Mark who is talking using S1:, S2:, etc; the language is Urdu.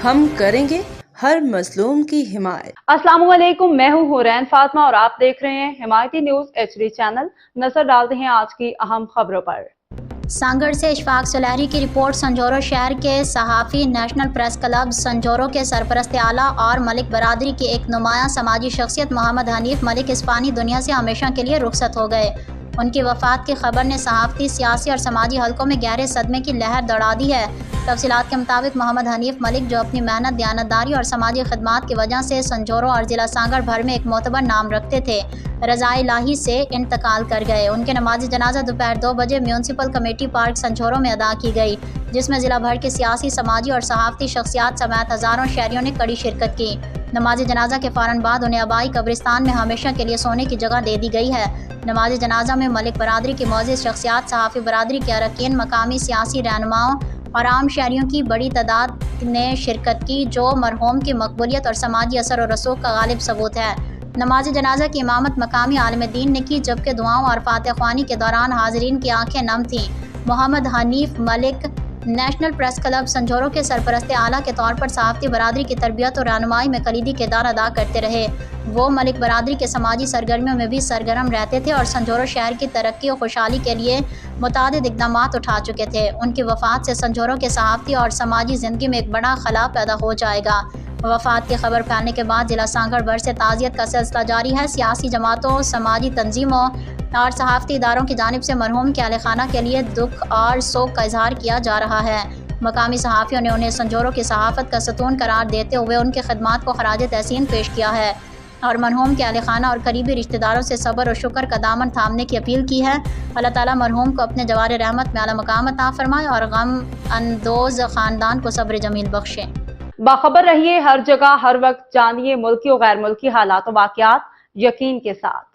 S1: ہم کریں گے ہر مظلوم کی حمایت۔
S2: السلام علیکم، میں ہوں حورین فاطمہ اور آپ دیکھ رہے ہیں حمایتی نیوز HD چینل۔ نظر ڈالتے ہیں آج کی اہم خبروں پر۔
S3: سانگڑ سے اشفاق سلیری کی رپورٹ۔ سنجورو شہر کے صحافی نیشنل پریس کلب سنجورو کے سرپرست اعلیٰ اور ملک برادری کی ایک نمایاں سماجی شخصیت محمد حنیف ملک اس فانی دنیا سے ہمیشہ کے لیے رخصت ہو گئے۔ ان کی وفات کی خبر نے صحافتی، سیاسی اور سماجی حلقوں میں گہرے صدمے کی لہر دوڑا دی ہے۔ تفصیلات کے مطابق محمد حنیف ملک، جو اپنی محنت، دیانتداری اور سماجی خدمات کی وجہ سے سنجورو اور ضلع سانگڑ بھر میں ایک معتبر نام رکھتے تھے، رضا الہی سے انتقال کر گئے۔ ان کے نماز جنازہ دوپہر 2 بجے میونسپل کمیٹی پارک سنجورو میں ادا کی گئی، جس میں ضلع بھر کے سیاسی، سماجی اور صحافتی شخصیات سمیت ہزاروں شہریوں نے کڑی شرکت کی۔ نماز جنازہ کے فوراً بعد انہیں آبائی قبرستان میں ہمیشہ کے لیے سونے کی جگہ دے دی گئی ہے۔ نماز جنازہ میں ملک برادری کی معزز شخصیات، صحافی برادری کے اراکین، مقامی سیاسی رہنماؤں اور عام شہریوں کی بڑی تعداد نے شرکت کی، جو مرحوم کی مقبولیت اور سماجی اثر و رسوخ کا غالب ثبوت ہے۔ نماز جنازہ کی امامت مقامی عالم دین نے کی، جبکہ دعاؤں اور فاتح خوانی کے دوران حاضرین کی آنکھیں نم تھیں۔ محمد حنیف ملک نیشنل پریس کلب سنجورو کے سرپرست اعلیٰ کے طور پر صحافتی برادری کی تربیت اور رہنمائی میں کلیدی کردار ادا کرتے رہے۔ وہ ملک برادری کے سماجی سرگرمیوں میں بھی سرگرم رہتے تھے اور سنجورو شہر کی ترقی و خوشحالی کے لیے متعدد اقدامات اٹھا چکے تھے۔ ان کی وفات سے سنجورو کے صحافتی اور سماجی زندگی میں ایک بڑا خلا پیدا ہو جائے گا۔ وفات کی خبر پھیلنے کے بعد ضلع سانگڑ بھر سے تعزیت کا سلسلہ جاری ہے۔ سیاسی جماعتوں، سماجی تنظیموں اور صحافتی اداروں کی جانب سے مرحوم کے اہل خانہ کے لیے دکھ اور سوگ کا اظہار کیا جا رہا ہے۔ مقامی صحافیوں نے انہیں سنجورو کی صحافت کا ستون قرار دیتے ہوئے ان کی خدمات کو خراج تحسین پیش کیا ہے اور مرحوم کے اہل خانہ اور قریبی رشتہ داروں سے صبر و شکر کا دامن تھامنے کی اپیل کی ہے۔ اللہ تعالیٰ مرحوم کو اپنے جوار رحمت میں اعلیٰ مقام عطا فرمائے اور غم اندوز خاندان کو صبر جمیل بخشے۔
S2: باخبر رہیے ہر جگہ ہر وقت، جانیے ملکی و غیر ملکی حالات و واقعات یقین کے ساتھ۔